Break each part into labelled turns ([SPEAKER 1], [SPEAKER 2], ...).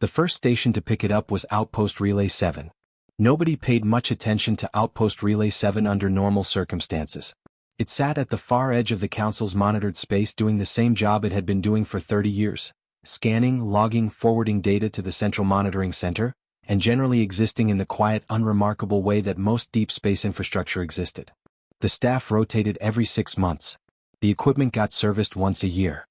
[SPEAKER 1] The first station to pick it up was Outpost Relay 7. Nobody paid much attention to Outpost Relay 7 under normal circumstances. It sat at the far edge of the Council's monitored space doing the same job it had been doing for 30 years, scanning, logging, forwarding data to the Central Monitoring Center, and generally existing in the quiet, unremarkable way that most deep space infrastructure existed. The staff rotated every 6 months. The equipment got serviced once a year.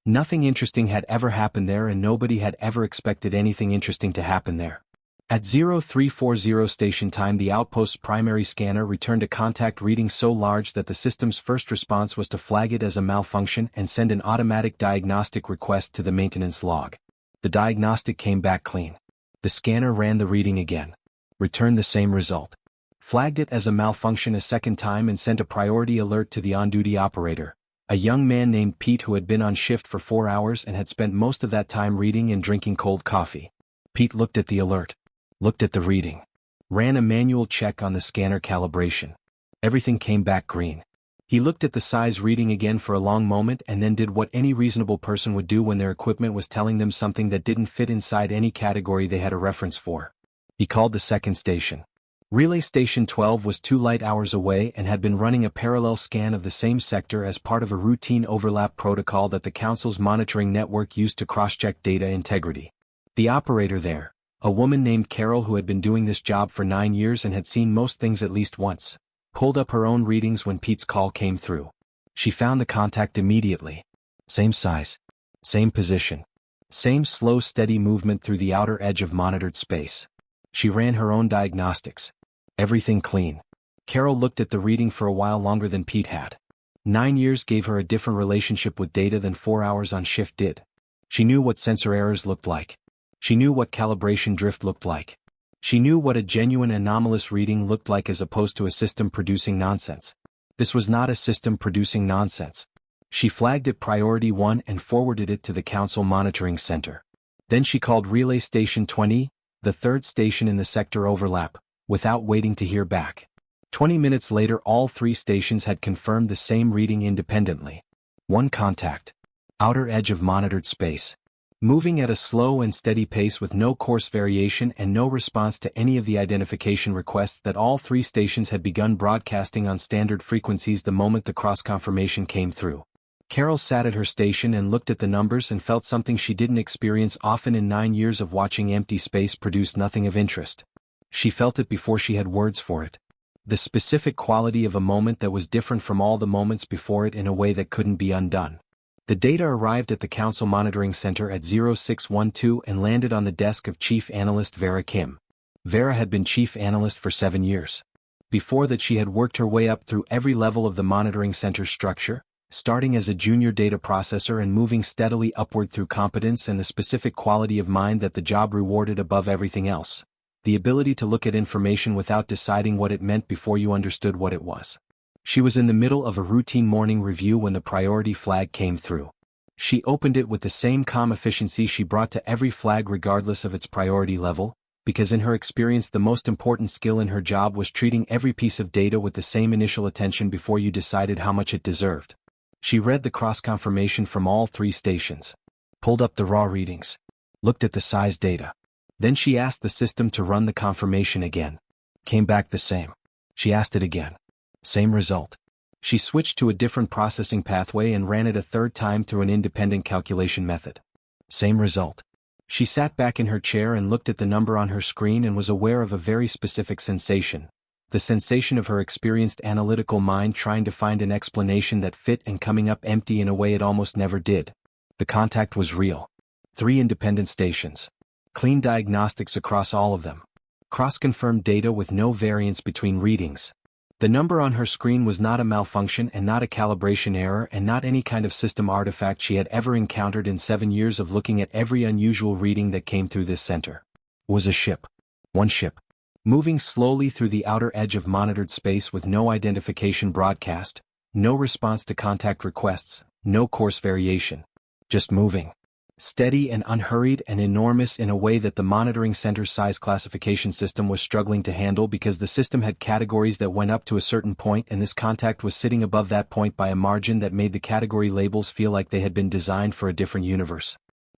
[SPEAKER 1] Nothing interesting had ever happened there and nobody had ever expected anything interesting to happen there. At 0340 station time, the outpost's primary scanner returned a contact reading so large that the system's first response was to flag it as a malfunction and send an automatic diagnostic request to the maintenance log. The diagnostic came back clean. The scanner ran the reading again. Returned the same result. Flagged it as a malfunction a second time and sent a priority alert to the on-duty operator, a young man named Pete who had been on shift for 4 hours and had spent most of that time reading and drinking cold coffee. Pete looked at the alert. Looked at the reading. Ran a manual check on the scanner calibration. Everything came back green. He looked at the size reading again for a long moment and then did what any reasonable person would do when their equipment was telling them something that didn't fit inside any category they had a reference for. He called the second station. Relay Station 12 was 2 light hours away and had been running a parallel scan of the same sector as part of a routine overlap protocol that the Council's monitoring network used to cross-check data integrity. The operator there, a woman named Carol who had been doing this job for 9 years and had seen most things at least once, pulled up her own readings when Pete's call came through. She found the contact immediately. Same size. Same position. Same slow steady movement through the outer edge of monitored space. She ran her own diagnostics. Everything clean. Carol looked at the reading for a while longer than Pete had. 9 years gave her a different relationship with data than 4 hours on shift did. She knew what sensor errors looked like. She knew what calibration drift looked like. She knew what a genuine anomalous reading looked like as opposed to a system producing nonsense. This was not a system producing nonsense. She flagged it Priority 1 and forwarded it to the Council Monitoring Center. Then she called Relay Station 20, the third station in the sector overlap, without waiting to hear back. 20 minutes later, all 3 stations had confirmed the same reading independently. One contact. Outer edge of monitored space. Moving at a slow and steady pace with no course variation and no response to any of the identification requests that all 3 stations had begun broadcasting on standard frequencies the moment the cross-confirmation came through. Carol sat at her station and looked at the numbers and felt something she didn't experience often in 9 years of watching empty space produce nothing of interest. She felt it before she had words for it. The specific quality of a moment that was different from all the moments before it in a way that couldn't be undone. The data arrived at the Council Monitoring Center at 0612 and landed on the desk of Chief Analyst Vera Kim. Vera had been Chief Analyst for 7 years. Before that, she had worked her way up through every level of the Monitoring Center's structure, starting as a junior data processor and moving steadily upward through competence and the specific quality of mind that the job rewarded above everything else. The ability to look at information without deciding what it meant before you understood what it was. She was in the middle of a routine morning review when the priority flag came through. She opened it with the same calm efficiency she brought to every flag regardless of its priority level, because in her experience the most important skill in her job was treating every piece of data with the same initial attention before you decided how much it deserved. She read the cross-confirmation from all 3 stations. Pulled up the raw readings. Looked at the size data. Then she asked the system to run the confirmation again. Came back the same. She asked it again. Same result. She switched to a different processing pathway and ran it a third time through an independent calculation method. Same result. She sat back in her chair and looked at the number on her screen and was aware of a very specific sensation. The sensation of her experienced analytical mind trying to find an explanation that fit and coming up empty in a way it almost never did. The contact was real. 3 independent stations. Clean diagnostics across all of them. Cross-confirmed data with no variance between readings. The number on her screen was not a malfunction and not a calibration error and not any kind of system artifact she had ever encountered in 7 years of looking at every unusual reading that came through this center. It was a ship. One ship. Moving slowly through the outer edge of monitored space with no identification broadcast, no response to contact requests, no course variation. Just moving. Steady and unhurried and enormous in a way that the monitoring center's size classification system was struggling to handle because the system had categories that went up to a certain point and this contact was sitting above that point by a margin that made the category labels feel like they had been designed for a different universe.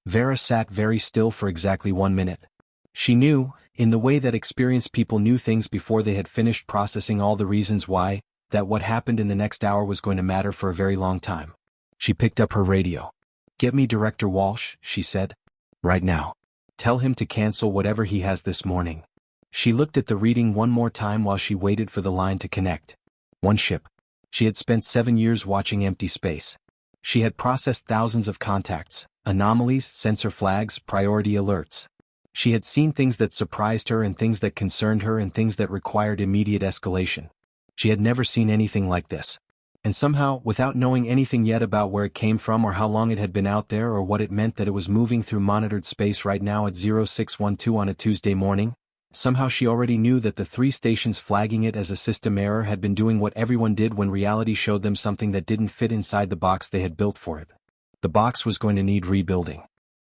[SPEAKER 1] Vera sat very still for exactly 1 minute. She knew, in the way that experienced people knew things before they had finished processing all the reasons why, that what happened in the next hour was going to matter for a very long time. She picked up her radio. "Get me Director Walsh," she said. "Right now. Tell him to cancel whatever he has this morning." She looked at the reading one more time while she waited for the line to connect. One ship. She had spent 7 years watching empty space. She had processed thousands of contacts, anomalies, sensor flags, priority alerts. She had seen things that surprised her and things that concerned her and things that required immediate escalation. She had never seen anything like this. And somehow, without knowing anything yet about where it came from or how long it had been out there or what it meant that it was moving through monitored space right now at 0612 on a Tuesday morning, somehow she already knew that the 3 stations flagging it as a system error had been doing what everyone did when reality showed them something that didn't fit inside the box they had built for it. The box was going to need rebuilding.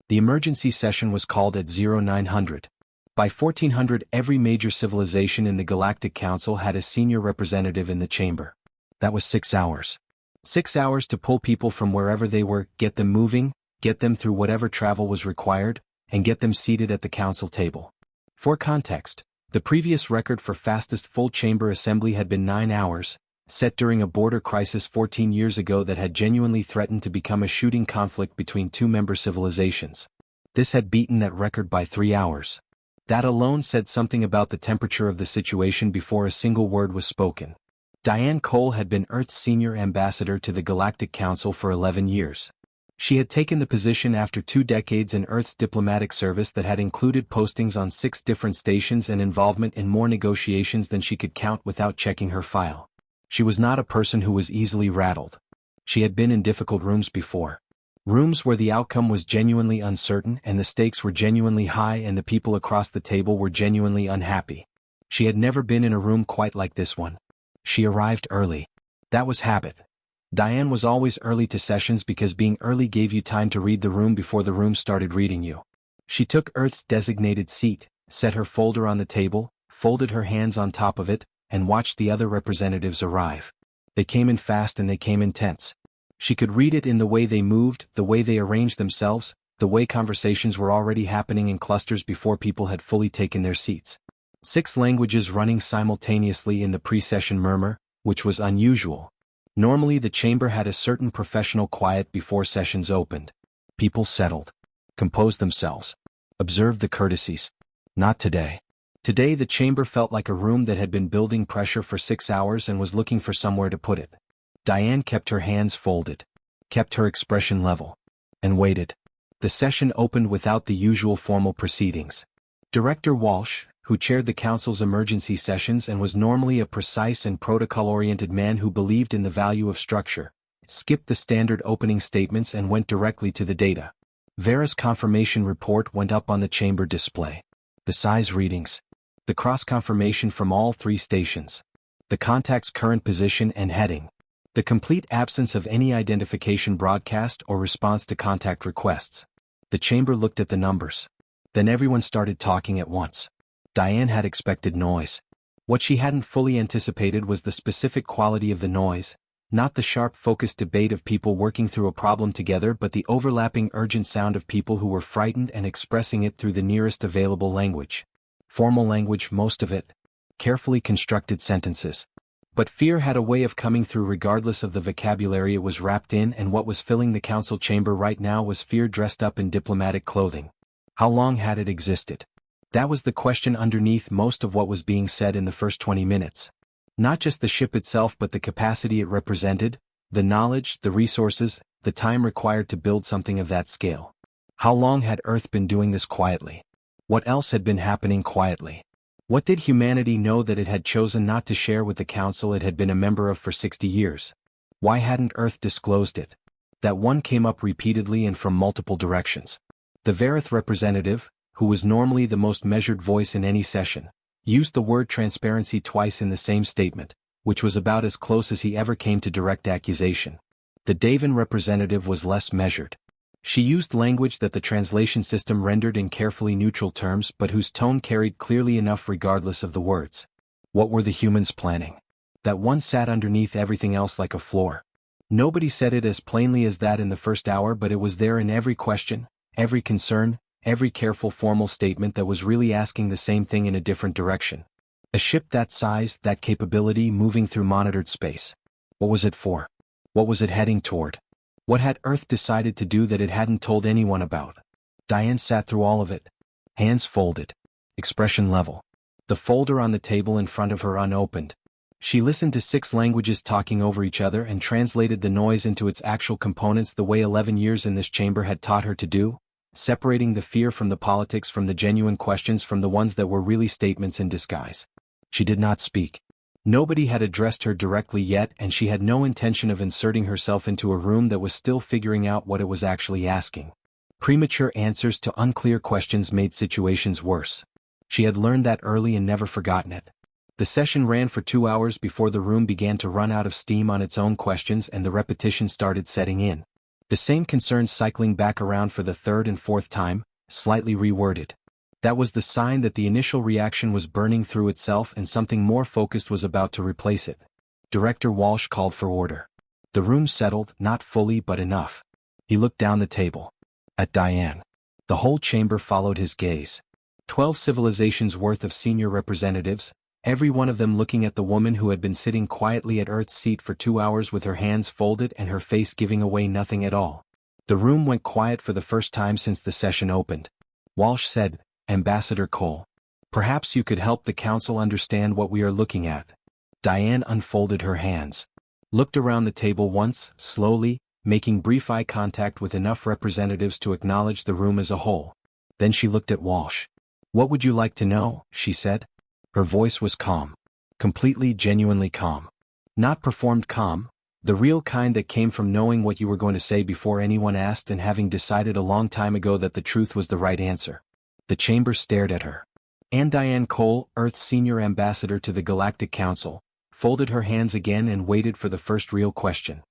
[SPEAKER 1] The emergency session was called at 0900. By 1400, every major civilization in the Galactic Council had a senior representative in the chamber. That was 6 hours. 6 hours to pull people from wherever they were, get them moving, get them through whatever travel was required, and get them seated at the council table. For context, the previous record for fastest full chamber assembly had been 9 hours, set during a border crisis 14 years ago that had genuinely threatened to become a shooting conflict between 2 member civilizations. This had beaten that record by 3 hours. That alone said something about the temperature of the situation before a single word was spoken. Diane Cole had been Earth's senior ambassador to the Galactic Council for 11 years. She had taken the position after 2 decades in Earth's diplomatic service that had included postings on 6 different stations and involvement in more negotiations than she could count without checking her file. She was not a person who was easily rattled. She had been in difficult rooms before. Rooms where the outcome was genuinely uncertain and the stakes were genuinely high and the people across the table were genuinely unhappy. She had never been in a room quite like this one. She arrived early. That was habit. Diane was always early to sessions because being early gave you time to read the room before the room started reading you. She took Earth's designated seat, set her folder on the table, folded her hands on top of it, and watched the other representatives arrive. They came in fast and they came in tense. She could read it in the way they moved, the way they arranged themselves, the way conversations were already happening in clusters before people had fully taken their seats. 6 languages running simultaneously in the pre-session murmur, which was unusual. Normally the chamber had a certain professional quiet before sessions opened. People settled, composed themselves, observed the courtesies. Not today. Today the chamber felt like a room that had been building pressure for 6 hours and was looking for somewhere to put it. Diane kept her hands folded, kept her expression level, and waited. The session opened without the usual formal proceedings. Director Walsh, who chaired the council's emergency sessions and was normally a precise and protocol-oriented man who believed in the value of structure, skipped the standard opening statements and went directly to the data. Vera's confirmation report went up on the chamber display. The size readings. The cross-confirmation from all 3 stations. The contact's current position and heading. The complete absence of any identification broadcast or response to contact requests. The chamber looked at the numbers. Then everyone started talking at once. Diane had expected noise. What she hadn't fully anticipated was the specific quality of the noise, not the sharp focused debate of people working through a problem together but the overlapping urgent sound of people who were frightened and expressing it through the nearest available language. Formal language, most of it. Carefully constructed sentences. But fear had a way of coming through regardless of the vocabulary it was wrapped in, and what was filling the council chamber right now was fear dressed up in diplomatic clothing. How long had it existed? That was the question underneath most of what was being said in the first 20 minutes. Not just the ship itself but the capacity it represented, the knowledge, the resources, the time required to build something of that scale. How long had Earth been doing this quietly? What else had been happening quietly? What did humanity know that it had chosen not to share with the council it had been a member of for 60 years? Why hadn't Earth disclosed it? That one came up repeatedly and from multiple directions. The Verith representative, who was normally the most measured voice in any session, used the word transparency twice in the same statement, which was about as close as he ever came to direct accusation. The Davan representative was less measured. She used language that the translation system rendered in carefully neutral terms but whose tone carried clearly enough regardless of the words. What were the humans planning? That one sat underneath everything else like a floor. Nobody said it as plainly as that in the first hour, but it was there in every question, every concern, every careful formal statement that was really asking the same thing in a different direction. A ship that size, that capability, moving through monitored space. What was it for? What was it heading toward? What had Earth decided to do that it hadn't told anyone about? Diane sat through all of it. Hands folded. Expression level. The folder on the table in front of her unopened. She listened to 6 languages talking over each other and translated the noise into its actual components the way 11 years in this chamber had taught her to do, separating the fear from the politics, from the genuine questions, from the ones that were really statements in disguise. She did not speak. Nobody had addressed her directly yet, and she had no intention of inserting herself into a room that was still figuring out what it was actually asking. Premature answers to unclear questions made situations worse. She had learned that early and never forgotten it. The session ran for 2 hours before the room began to run out of steam on its own questions and the repetition started setting in. The same concerns cycling back around for the 3rd and 4th time, slightly reworded. That was the sign that the initial reaction was burning through itself and something more focused was about to replace it. Director Walsh called for order. The room settled, not fully but enough. He looked down the table. At Diane. The whole chamber followed his gaze. 12 civilizations worth of senior representatives, every one of them looking at the woman who had been sitting quietly at Earth's seat for 2 hours with her hands folded and her face giving away nothing at all. The room went quiet for the first time since the session opened. Walsh said, "Ambassador Cole, perhaps you could help the council understand what we are looking at." Diane unfolded her hands. Looked around the table once, slowly, making brief eye contact with enough representatives to acknowledge the room as a whole. Then she looked at Walsh. "What would you like to know?" she said. Her voice was calm. Completely, genuinely calm. Not performed calm, the real kind that came from knowing what you were going to say before anyone asked and having decided a long time ago that the truth was the right answer. The chamber stared at her. And Diane Cole, Earth's senior ambassador to the Galactic Council, folded her hands again and waited for the first real question.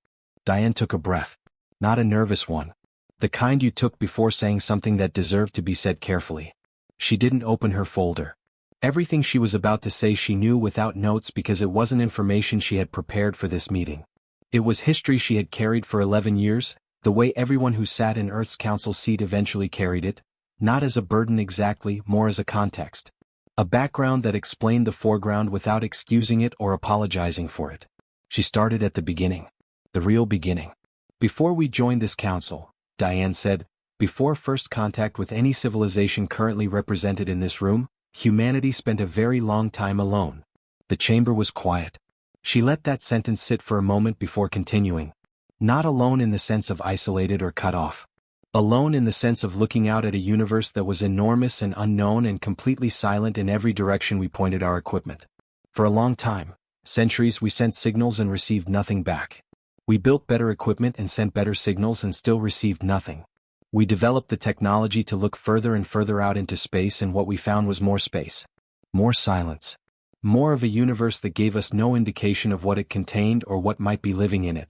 [SPEAKER 1] Diane took a breath. Not a nervous one. The kind you took before saying something that deserved to be said carefully. She didn't open her folder. Everything she was about to say she knew without notes because it wasn't information she had prepared for this meeting. It was history she had carried for 11 years, the way everyone who sat in Earth's council seat eventually carried it, not as a burden exactly, more as a context. A background that explained the foreground without excusing it or apologizing for it. She started at the beginning. The real beginning. Before we joined this council, Diane said, before first contact with any civilization currently represented in this room, humanity spent a very long time alone. The chamber was quiet. She let that sentence sit for a moment before continuing. Not alone in the sense of isolated or cut off. Alone in the sense of looking out at a universe that was enormous and unknown and completely silent in every direction we pointed our equipment. For a long time, centuries, we sent signals and received nothing back. We built better equipment and sent better signals and still received nothing. We developed the technology to look further and further out into space, and what we found was more space. More silence. More of a universe that gave us no indication of what it contained or what might be living in it.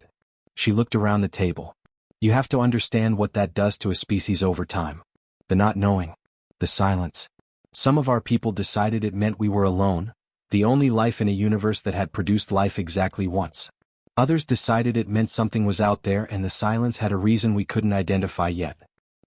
[SPEAKER 1] She looked around the table. You have to understand what that does to a species over time. The not knowing. The silence. Some of our people decided it meant we were alone, the only life in a universe that had produced life exactly once. Others decided it meant something was out there and the silence had a reason we couldn't identify yet.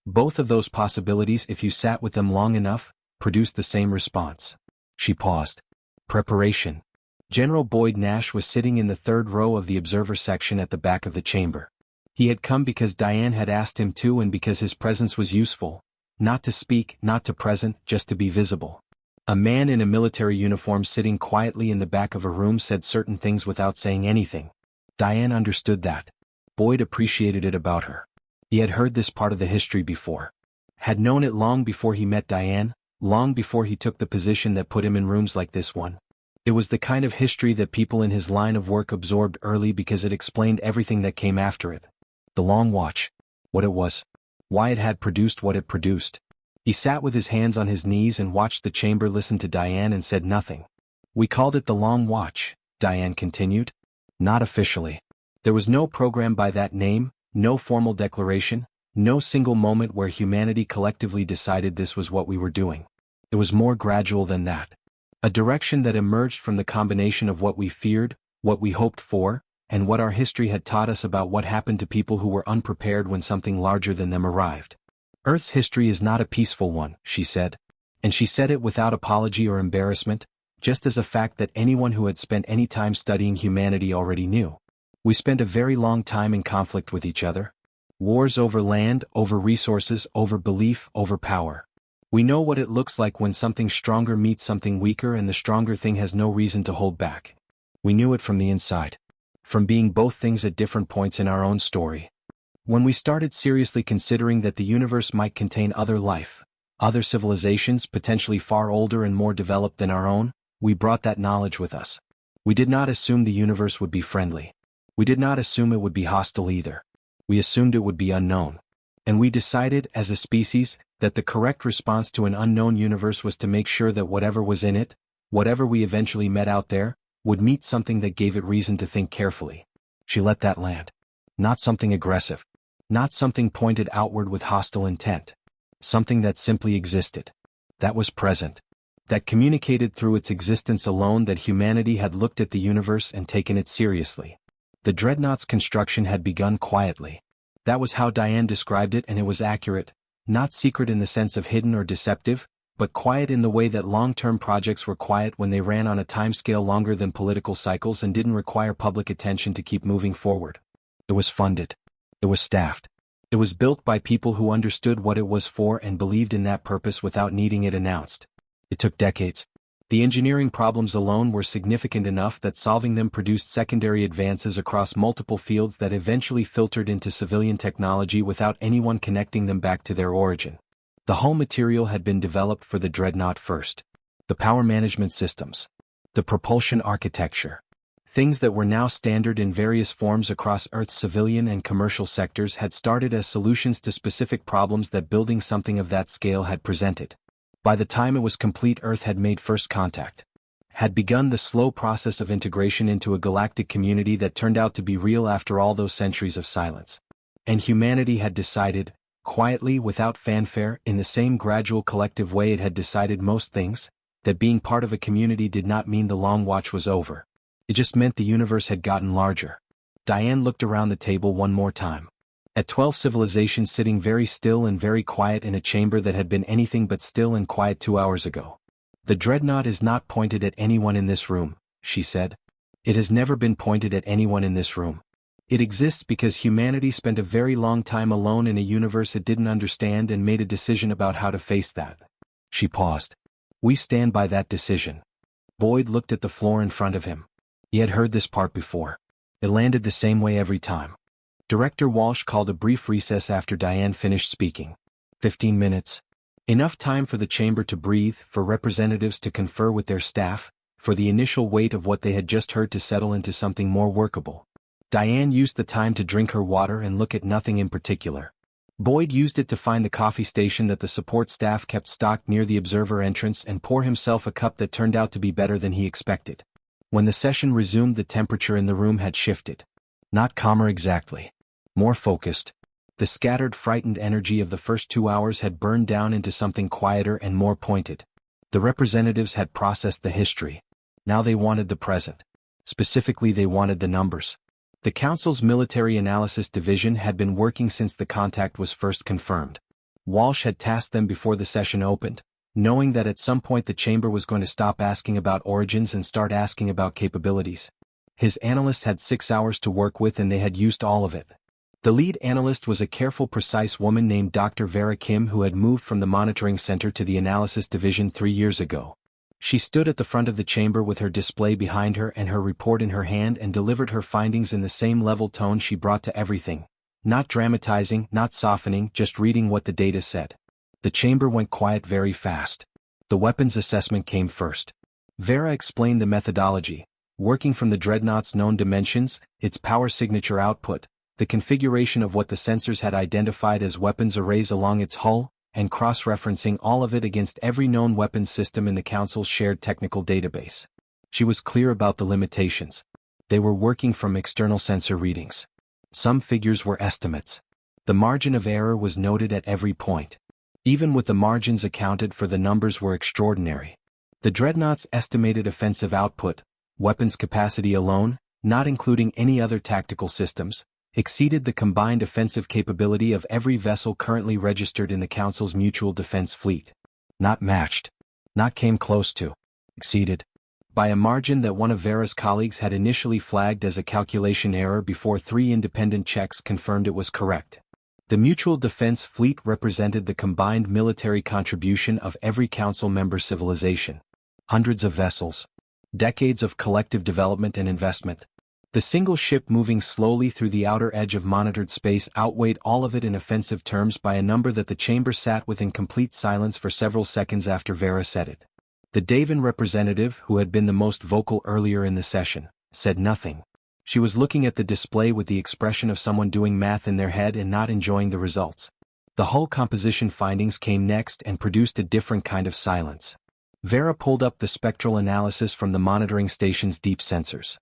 [SPEAKER 1] Both of those possibilities, if you sat with them long enough, produced the same response. She paused. Preparation. General Boyd Nash was sitting in the 3rd row of the observer section at the back of the chamber. He had come because Diane had asked him to and because his presence was useful. Not to speak, not to present, just to be visible. A man in a military uniform sitting quietly in the back of a room said certain things without saying anything. Diane understood that. Boyd appreciated it about her. He had heard this part of the history before. Had known it long before he met Diane, long before he took the position that put him in rooms like this one. It was the kind of history that people in his line of work absorbed early because it explained everything that came after it. The Long Watch. What it was. Why it had produced what it produced. He sat with his hands on his knees and watched the chamber listen to Diane and said nothing. We called it the Long Watch, Diane continued. Not officially. There was no program by that name, no formal declaration, no single moment where humanity collectively decided this was what we were doing. It was more gradual than that. A direction that emerged from the combination of what we feared, what we hoped for, and what our history had taught us about what happened to people who were unprepared when something larger than them arrived. Earth's history is not a peaceful one, she said. And she said it without apology or embarrassment, just as a fact that anyone who had spent any time studying humanity already knew. We spent a very long time in conflict with each other. Wars over land, over resources, over belief, over power. We know what it looks like when something stronger meets something weaker and the stronger thing has no reason to hold back. We knew it from the inside. From being both things at different points in our own story. When we started seriously considering that the universe might contain other life, other civilizations potentially far older and more developed than our own, we brought that knowledge with us. We did not assume the universe would be friendly. We did not assume it would be hostile either. We assumed it would be unknown. And we decided, as a species, that the correct response to an unknown universe was to make sure that whatever was in it, whatever we eventually met out there, would meet something that gave it reason to think carefully. She let that land. Not something aggressive. Not something pointed outward with hostile intent. Something that simply existed. That was present. That communicated through its existence alone that humanity had looked at the universe and taken it seriously. The Dreadnought's construction had begun quietly. That was how Diane described it, and it was accurate, not secret in the sense of hidden or deceptive, but quiet in the way that long-term projects were quiet when they ran on a timescale longer than political cycles and didn't require public attention to keep moving forward. It was funded. It was staffed. It was built by people who understood what it was for and believed in that purpose without needing it announced. It took decades. The engineering problems alone were significant enough that solving them produced secondary advances across multiple fields that eventually filtered into civilian technology without anyone connecting them back to their origin. The hull material had been developed for the Dreadnought first. The power management systems. The propulsion architecture. Things that were now standard in various forms across Earth's civilian and commercial sectors had started as solutions to specific problems that building something of that scale had presented. By the time it was complete, Earth had made first contact. Had begun the slow process of integration into a galactic community that turned out to be real after all those centuries of silence. And humanity had decided, quietly, without fanfare, in the same gradual collective way it had decided most things, that being part of a community did not mean the long watch was over. It just meant the universe had gotten larger. Diane looked around the table one more time. At 12 civilizations sitting very still and very quiet in a chamber that had been anything but still and quiet 2 hours ago. The Dreadnought is not pointed at anyone in this room, she said. It has never been pointed at anyone in this room. It exists because humanity spent a very long time alone in a universe it didn't understand and made a decision about how to face that. She paused. We stand by that decision. Boyd looked at the floor in front of him. He had heard this part before. It landed the same way every time. Director Walsh called a brief recess after Diane finished speaking. 15 minutes. Enough time for the chamber to breathe, for representatives to confer with their staff, for the initial weight of what they had just heard to settle into something more workable. Diane used the time to drink her water and look at nothing in particular. Boyd used it to find the coffee station that the support staff kept stocked near the observer entrance and pour himself a cup that turned out to be better than he expected. When the session resumed, the temperature in the room had shifted. Not calmer exactly. More focused. The scattered, frightened energy of the first 2 hours had burned down into something quieter and more pointed. The representatives had processed the history. Now they wanted the present. Specifically, they wanted the numbers. The Council's Military Analysis Division had been working since the contact was first confirmed. Walsh had tasked them before the session opened, knowing that at some point the chamber was going to stop asking about origins and start asking about capabilities. His analysts had 6 hours to work with and they had used all of it. The lead analyst was a careful, precise woman named Dr. Vera Kim who had moved from the monitoring center to the analysis division 3 years ago. She stood at the front of the chamber with her display behind her and her report in her hand and delivered her findings in the same level tone she brought to everything. Not dramatizing, not softening, just reading what the data said. The chamber went quiet very fast. The weapons assessment came first. Vera explained the methodology, working from the Dreadnought's known dimensions, its power signature output, the configuration of what the sensors had identified as weapons arrays along its hull, and cross-referencing all of it against every known weapons system in the Council's shared technical database. She was clear about the limitations. They were working from external sensor readings. Some figures were estimates. The margin of error was noted at every point. Even with the margins accounted for, the numbers were extraordinary. The Dreadnought's estimated offensive output, weapons capacity alone, not including any other tactical systems, exceeded the combined offensive capability of every vessel currently registered in the Council's mutual defense fleet. Not matched. Not came close to. Exceeded. By a margin that one of Vera's colleagues had initially flagged as a calculation error before 3 independent checks confirmed it was correct. The mutual defense fleet represented the combined military contribution of every Council member civilization. Hundreds of vessels. Decades of collective development and investment. The single ship moving slowly through the outer edge of monitored space outweighed all of it in offensive terms by a number that the chamber sat with in complete silence for several seconds after Vera said it. The Davan representative, who had been the most vocal earlier in the session, said nothing. She was looking at the display with the expression of someone doing math in their head and not enjoying the results. The hull composition findings came next and produced a different kind of silence. Vera pulled up the spectral analysis from the monitoring station's deep sensors.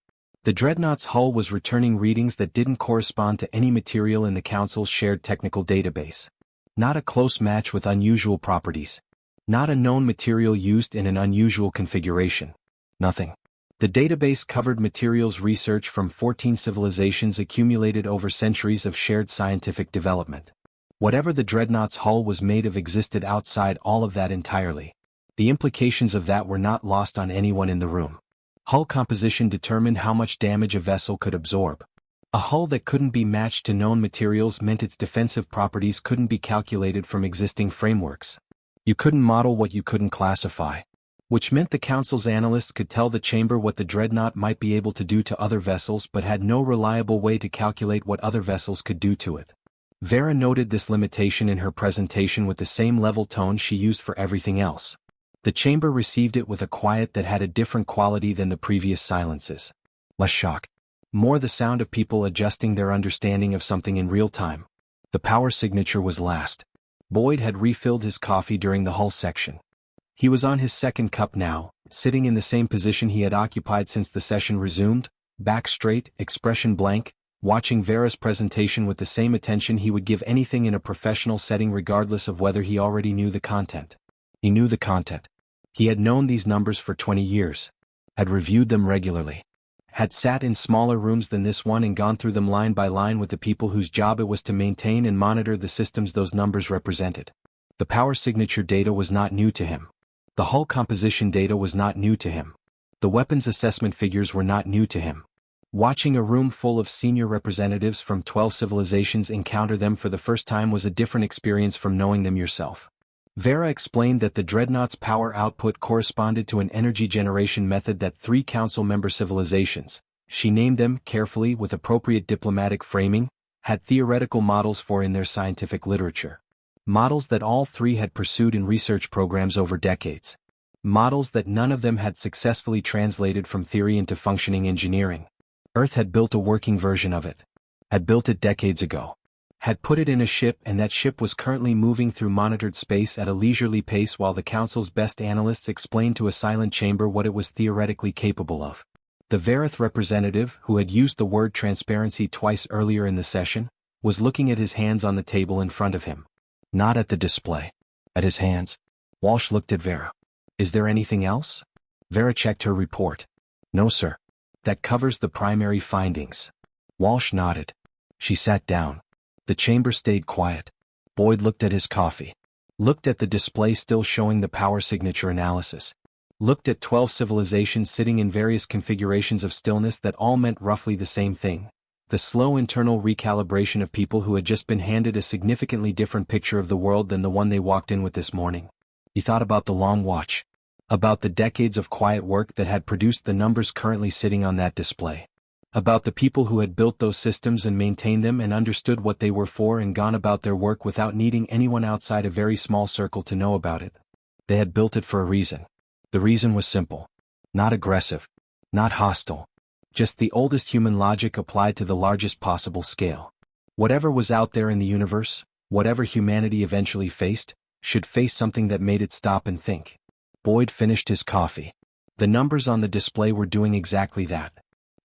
[SPEAKER 1] The Dreadnought's hull was returning readings that didn't correspond to any material in the Council's shared technical database. Not a close match with unusual properties. Not a known material used in an unusual configuration. Nothing. The database covered materials research from 14 civilizations accumulated over centuries of shared scientific development. Whatever the Dreadnought's hull was made of existed outside all of that entirely. The implications of that were not lost on anyone in the room. Hull composition determined how much damage a vessel could absorb. A hull that couldn't be matched to known materials meant its defensive properties couldn't be calculated from existing frameworks. You couldn't model what you couldn't classify. Which meant the Council's analysts could tell the chamber what the Dreadnought might be able to do to other vessels but had no reliable way to calculate what other vessels could do to it. Vera noted this limitation in her presentation with the same level tone she used for everything else. The chamber received it with a quiet that had a different quality than the previous silences. Less shock. More the sound of people adjusting their understanding of something in real time. The power signature was last. Boyd had refilled his coffee during the hull section. He was on his second cup now, sitting in the same position he had occupied since the session resumed, back straight, expression blank, watching Vera's presentation with the same attention he would give anything in a professional setting regardless of whether he already knew the content. He knew the content. He had known these numbers for 20 years. Had reviewed them regularly. Had sat in smaller rooms than this one and gone through them line by line with the people whose job it was to maintain and monitor the systems those numbers represented. The power signature data was not new to him. The hull composition data was not new to him. The weapons assessment figures were not new to him. Watching a room full of senior representatives from 12 civilizations encounter them for the first time was a different experience from knowing them yourself. Vera explained that the Dreadnought's power output corresponded to an energy generation method that 3 Council member civilizations, she named them carefully with appropriate diplomatic framing, had theoretical models for in their scientific literature. Models that all 3 had pursued in research programs over decades. Models that none of them had successfully translated from theory into functioning engineering. Earth had built a working version of it. Had built it decades ago. Had put it in a ship, and that ship was currently moving through monitored space at a leisurely pace while the Council's best analysts explained to a silent chamber what it was theoretically capable of. The Verith representative, who had used the word transparency twice earlier in the session, was looking at his hands on the table in front of him. Not at the display. At his hands. Walsh looked at Vera. Is there anything else? Vera checked her report. No, sir. That covers the primary findings. Walsh nodded. She sat down. The chamber stayed quiet. Boyd looked at his coffee. Looked at the display still showing the power signature analysis. Looked at 12 civilizations sitting in various configurations of stillness that all meant roughly the same thing. The slow internal recalibration of people who had just been handed a significantly different picture of the world than the one they walked in with this morning. He thought about the long watch. About the decades of quiet work that had produced the numbers currently sitting on that display. About the people who had built those systems and maintained them and understood what they were for and gone about their work without needing anyone outside a very small circle to know about it. They had built it for a reason. The reason was simple. Not aggressive. Not hostile. Just the oldest human logic applied to the largest possible scale. Whatever was out there in the universe, whatever humanity eventually faced, should face something that made it stop and think. Boyd finished his coffee. The numbers on the display were doing exactly that.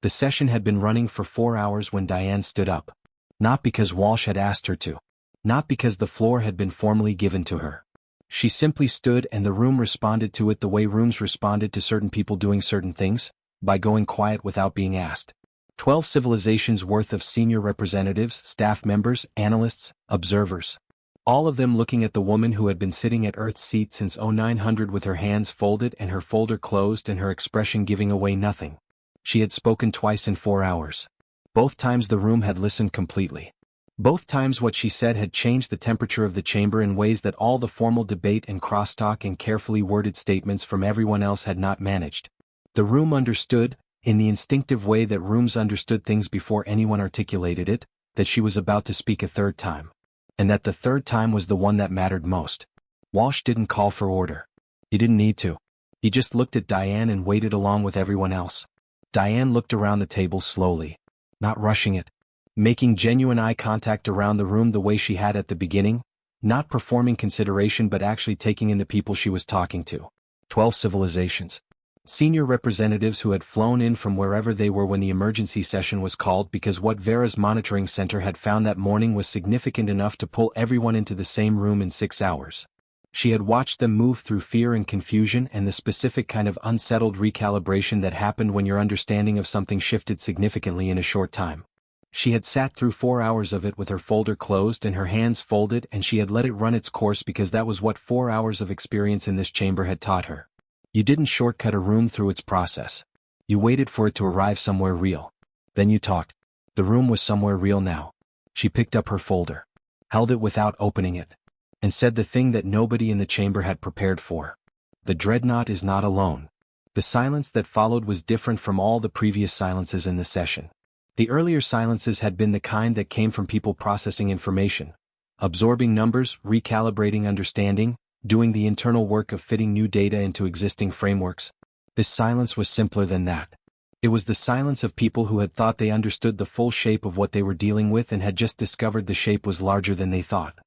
[SPEAKER 1] The session had been running for 4 hours when Diane stood up. Not because Walsh had asked her to. Not because the floor had been formally given to her. She simply stood and the room responded to it the way rooms responded to certain people doing certain things, by going quiet without being asked. 12 civilizations worth of senior representatives, staff members, analysts, observers. All of them looking at the woman who had been sitting at Earth's seat since 0900 with her hands folded and her folder closed and her expression giving away nothing. She had spoken twice in 4 hours. Both times the room had listened completely. Both times what she said had changed the temperature of the chamber in ways that all the formal debate and crosstalk and carefully worded statements from everyone else had not managed. The room understood, in the instinctive way that rooms understood things before anyone articulated it, that she was about to speak a third time. And that the third time was the one that mattered most. Walsh didn't call for order. He didn't need to. He just looked at Diane and waited along with everyone else. Diane looked around the table slowly, not rushing it, making genuine eye contact around the room the way she had at the beginning, not performing consideration but actually taking in the people she was talking to. 12 civilizations. Senior representatives who had flown in from wherever they were when the emergency session was called because what Vera's monitoring center had found that morning was significant enough to pull everyone into the same room in 6 hours. She had watched them move through fear and confusion and the specific kind of unsettled recalibration that happened when your understanding of something shifted significantly in a short time. She had sat through 4 hours of it with her folder closed and her hands folded, and she had let it run its course because that was what 4 hours of experience in this chamber had taught her. You didn't shortcut a room through its process. You waited for it to arrive somewhere real. Then you talked. The room was somewhere real now. She picked up her folder, held it without opening it, and said the thing that nobody in the chamber had prepared for. The Dreadnought is not alone. The silence that followed was different from all the previous silences in the session. The earlier silences had been the kind that came from people processing information, absorbing numbers, recalibrating understanding, doing the internal work of fitting new data into existing frameworks. This silence was simpler than that. It was the silence of people who had thought they understood the full shape of what they were dealing with and had just discovered the shape was larger than they thought.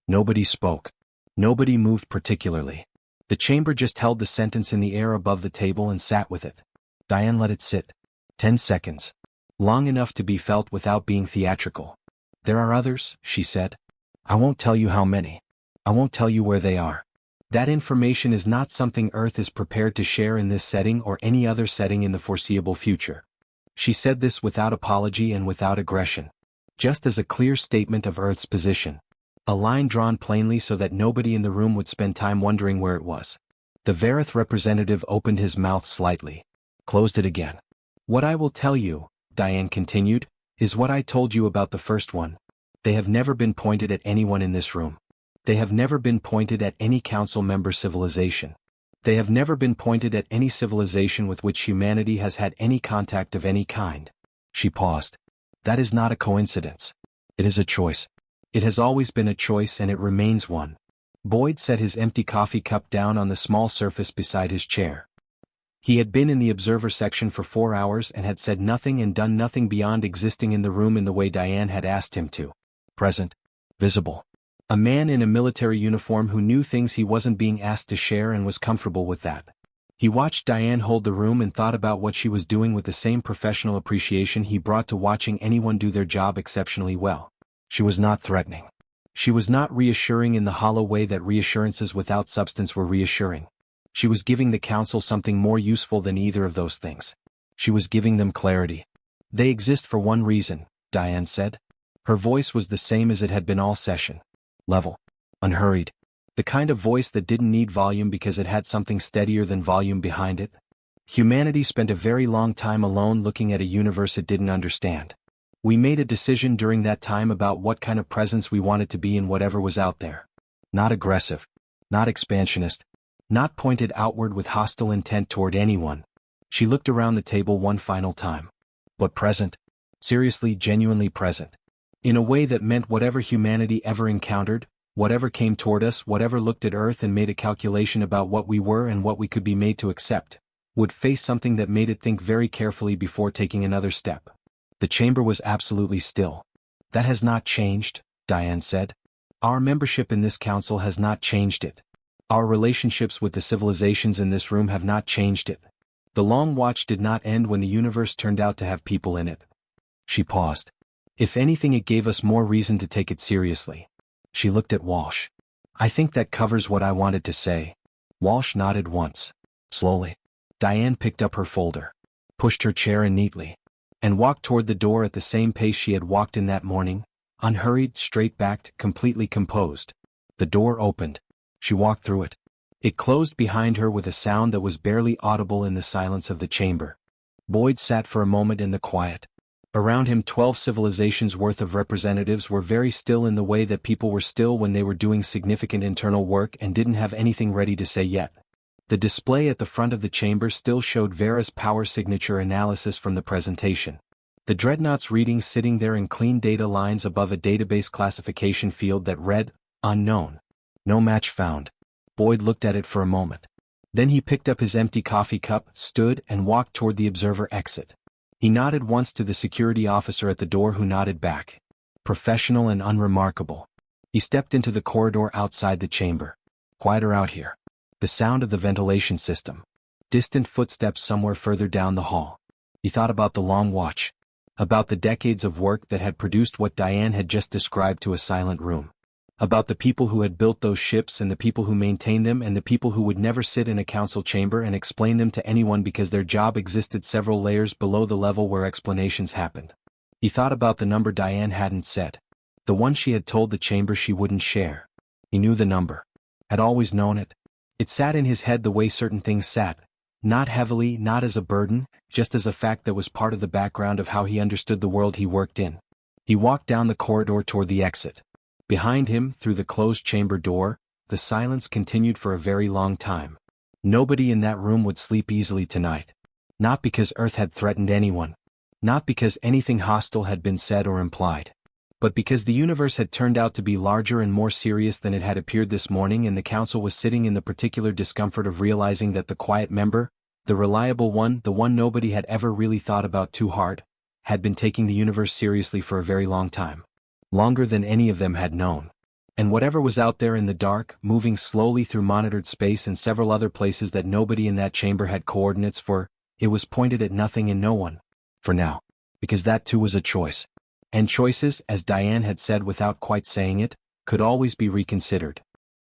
[SPEAKER 1] Nobody spoke. Nobody moved particularly. The chamber just held the sentence in the air above the table and sat with it. Diane let it sit. 10 seconds. Long enough to be felt without being theatrical. There are others, she said. I won't tell you how many. I won't tell you where they are. That information is not something Earth is prepared to share in this setting or any other setting in the foreseeable future. She said this without apology and without aggression. Just as a clear statement of Earth's position. A line drawn plainly so that nobody in the room would spend time wondering where it was. The Verith representative opened his mouth slightly. Closed it again. What I will tell you, Diane continued, is what I told you about the first one. They have never been pointed at anyone in this room. They have never been pointed at any council member civilization. They have never been pointed at any civilization with which humanity has had any contact of any kind. She paused. That is not a coincidence. It is a choice. It has always been a choice and it remains one. Boyd set his empty coffee cup down on the small surface beside his chair. He had been in the observer section for 4 hours and had said nothing and done nothing beyond existing in the room in the way Diane had asked him to. Present. Visible. A man in a military uniform who knew things he wasn't being asked to share and was comfortable with that. He watched Diane hold the room and thought about what she was doing with the same professional appreciation he brought to watching anyone do their job exceptionally well. She was not threatening. She was not reassuring in the hollow way that reassurances without substance were reassuring. She was giving the council something more useful than either of those things. She was giving them clarity. They exist for one reason, Diane said. Her voice was the same as it had been all session. Level. Unhurried. The kind of voice that didn't need volume because it had something steadier than volume behind it. Humanity spent a very long time alone looking at a universe it didn't understand. We made a decision during that time about what kind of presence we wanted to be in whatever was out there. Not aggressive. Not expansionist. Not pointed outward with hostile intent toward anyone. She looked around the table one final time. But present. Seriously, genuinely present. In a way that meant whatever humanity ever encountered, whatever came toward us, whatever looked at Earth and made a calculation about what we were and what we could be made to accept, would face something that made it think very carefully before taking another step. The chamber was absolutely still. That has not changed, Diane said. Our membership in this council has not changed it. Our relationships with the civilizations in this room have not changed it. The long watch did not end when the universe turned out to have people in it. She paused. If anything, it gave us more reason to take it seriously. She looked at Walsh. I think that covers what I wanted to say. Walsh nodded once. Slowly. Diane picked up her folder. Pushed her chair in neatly. and walked toward the door at the same pace she had walked in that morning, unhurried, straight-backed, completely composed. The door opened. She walked through it. It closed behind her with a sound that was barely audible in the silence of the chamber. Boyd sat for a moment in the quiet. Around him 12 civilizations worth of representatives were very still in the way that people were still when they were doing significant internal work and didn't have anything ready to say yet. The display at the front of the chamber still showed Vera's power signature analysis from the presentation. The Dreadnought's readings sitting there in clean data lines above a database classification field that read, unknown. No match found. Boyd looked at it for a moment. Then he picked up his empty coffee cup, stood, and walked toward the observer exit. He nodded once to the security officer at the door who nodded back. Professional and unremarkable. He stepped into the corridor outside the chamber. Quieter out here. The sound of the ventilation system. Distant footsteps somewhere further down the hall. He thought about the long watch. About the decades of work that had produced what Diane had just described to a silent room. About the people who had built those ships and the people who maintained them and the people who would never sit in a council chamber and explain them to anyone because their job existed several layers below the level where explanations happened. He thought about the number Diane hadn't said. The one she had told the chamber she wouldn't share. He knew the number. Had always known it. It sat in his head the way certain things sat. Not heavily, not as a burden, just as a fact that was part of the background of how he understood the world he worked in. He walked down the corridor toward the exit. Behind him, through the closed chamber door, the silence continued for a very long time. Nobody in that room would sleep easily tonight. Not because Earth had threatened anyone. Not because anything hostile had been said or implied. But because the universe had turned out to be larger and more serious than it had appeared this morning, and the council was sitting in the particular discomfort of realizing that the quiet member, the reliable one, the one nobody had ever really thought about too hard, had been taking the universe seriously for a very long time. Longer than any of them had known. And whatever was out there in the dark, moving slowly through monitored space and several other places that nobody in that chamber had coordinates for, it was pointed at nothing and no one. For now. Because that too was a choice. And choices, as Diane had said without quite saying it, could always be reconsidered.